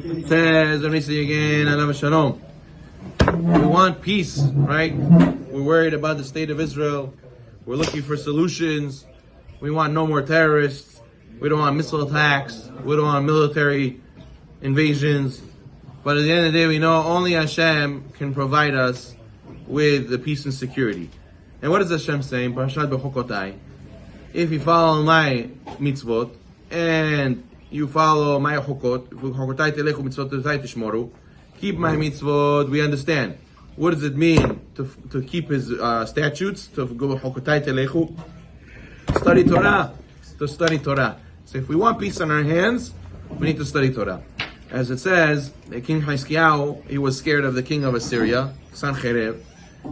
It says, let me see again, Alav Shalom. We want peace, right? We're worried about the state of Israel. We're looking for solutions. We want no more terrorists. We don't want missile attacks. We don't want military invasions. But at the end of the day, we know only Hashem can provide us with the peace and security. And what is Hashem saying? Parashat Bechokotai. If you follow my mitzvot and you follow my chokot, keep my mitzvot, we understand. What does it mean to keep his statutes? To go chokotai telechu? Study Torah. To study Torah. So if we want peace on our hands, we need to study Torah. As it says, King Hiskiyahu, he was scared of the king of Assyria, Sancherib.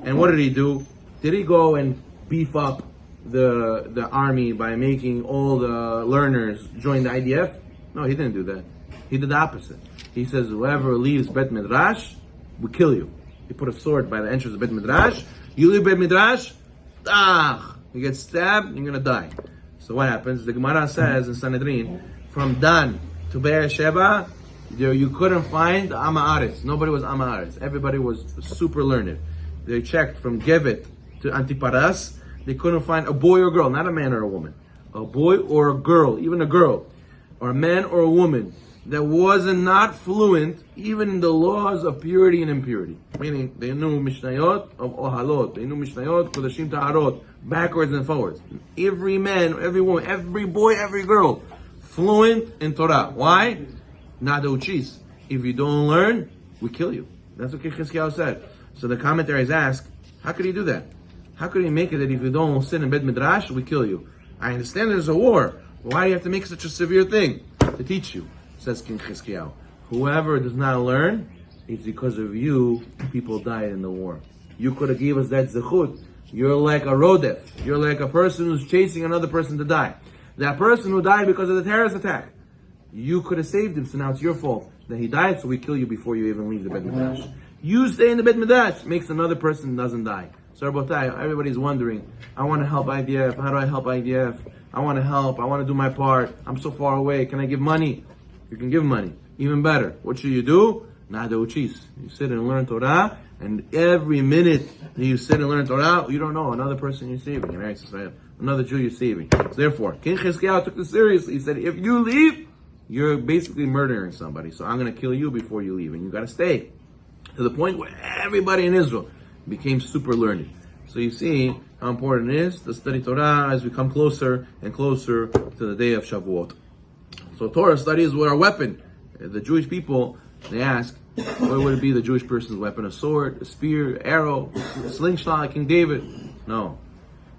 And what did he do? Did he go and beef up the army by making all the learners join the IDF? No, he didn't do that. He did the opposite. He says, whoever leaves Bet Midrash, we kill you. He put a sword by the entrance of Bet Midrash. You leave Bet Midrash, you get stabbed, you're going to die. So what happens? The Gemara says in Sanhedrin, from Dan to Beersheba, you couldn't find Am Haaretz. Nobody was Am Haaretz. Everybody was super learned. They checked from Gevet to Antiparas. They couldn't find a boy or girl, not a man or a woman. A boy or a girl, even a girl, or a man or a woman that wasn't not fluent even in the laws of purity and impurity. Meaning, they knew Mishnayot of Ohalot. They knew Mishnayot, Kodashim Ta'arot, backwards and forwards. Every man, every woman, every boy, every girl, fluent in Torah. Why? Nada uchis. If you don't learn, we kill you. That's what Hiskiyahu said. So the commentaries ask, how could he do that? How could he make it that if you don't sit in Bet Midrash, we kill you? I understand there's a war. Why do you have to make such a severe thing? To teach you, says King Hiskiyahu. Whoever does not learn, it's because of you, people died in the war. You could have gave us that zechut. You're like a rodef. You're like a person who's chasing another person to die. That person who died because of the terrorist attack, you could have saved him, so now it's your fault that he died, so we kill you before you even leave the Bet Midrash. You stay in the Bet Midrash, makes another person doesn't die. So Rabotai, everybody's wondering, I want to help IDF, how do I help IDF? I want to help, I want to do my part, I'm so far away, can I give money? You can give money, even better. What should you do? Nada uchis. You sit and learn Torah, and every minute that you sit and learn Torah, you don't know another person you're saving, right? Another Jew you're saving. So therefore, King Hiskiyahu took this seriously. He said, if you leave, you're basically murdering somebody. So I'm going to kill you before you leave. And you got to stay. To the point where everybody in Israel became super learned. So you see how important it is to study Torah as we come closer and closer to the day of Shavuot. So Torah studies were our weapon. The Jewish people, they ask, what would it be the Jewish person's weapon? A sword, a spear, arrow, a slingshot like King David? No.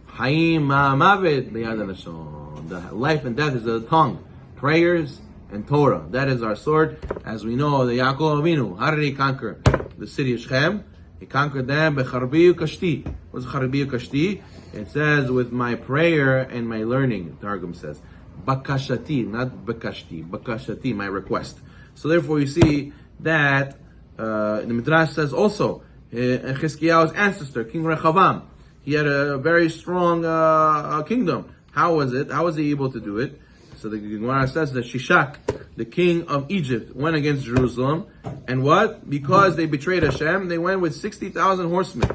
Hayim ma'amavet b'yad halashon. The life and death is the tongue. Prayers and Torah. That is our sword. As we know, the Yaakov Avinu, how did he conquer the city of Shechem? He conquered them b'charbi ukashti. What's charbi ukashti? It says, with my prayer and my learning, Targum says. Bakashati, not bakashti. Bakashati, my request. So therefore you see that the Midrash says also, Hiskiyahu's ancestor, King Rechavam, he had a very strong kingdom. How was it? How was he able to do it? So the Gemara says that Shishak, the king of Egypt, went against Jerusalem. And what? Because they betrayed Hashem, they went with 60,000 horsemen,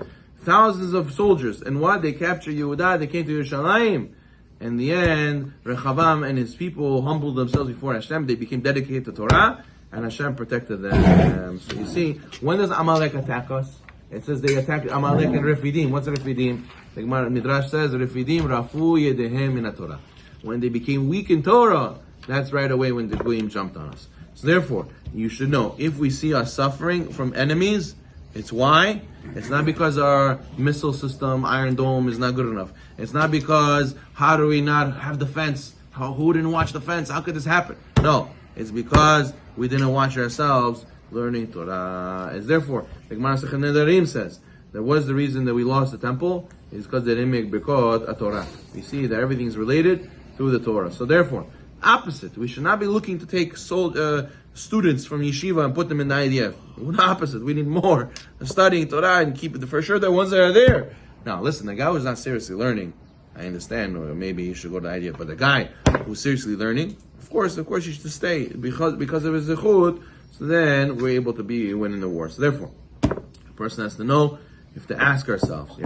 thousands of soldiers. And what? They captured Yehudah, they came to Yerushalayim. In the end, Rechavam and his people humbled themselves before Hashem. They became dedicated to Torah, and Hashem protected them. So you see, when does Amalek attack us? It says they attacked Amalek and Refidim. What's Refidim? The Gemara Midrash says, Refidim rafu yedehem min Torah. When they became weak in Torah, that's right away when the Goyim jumped on us. So therefore, you should know, if we see us suffering from enemies, it's why? It's not because our missile system, Iron Dome, is not good enough. It's not because, how do we not have the fence? Who didn't watch the fence? How could this happen? No, it's because we didn't watch ourselves learning Torah. It's therefore, the Gemara Sechet Nedarim says, that was the reason that we lost the temple, is because they didn't make Birkot a Torah. We see that everything is related through the Torah. So therefore, opposite, we should not be looking to take students from yeshiva and put them in the IDF. The opposite, we need more studying Torah and keep it for sure the ones that are there. Now listen, the guy who's not seriously learning, I understand, or maybe he should go to the IDF, but the guy who's seriously learning, of course he should stay because of his zechut So then we're able to be winning the war. So therefore, a person has to know, you have to ask ourselves,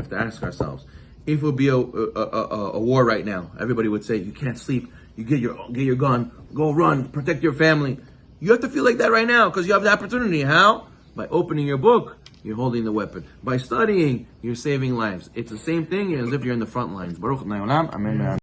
if it would be a war right now, everybody would say, you can't sleep, you get your gun, go run, protect your family. You have to feel like that right now, because you have the opportunity. How? By opening your book, you're holding the weapon. By studying, you're saving lives. It's the same thing as if you're in the front lines. Baruch Adonai Olam. Amen.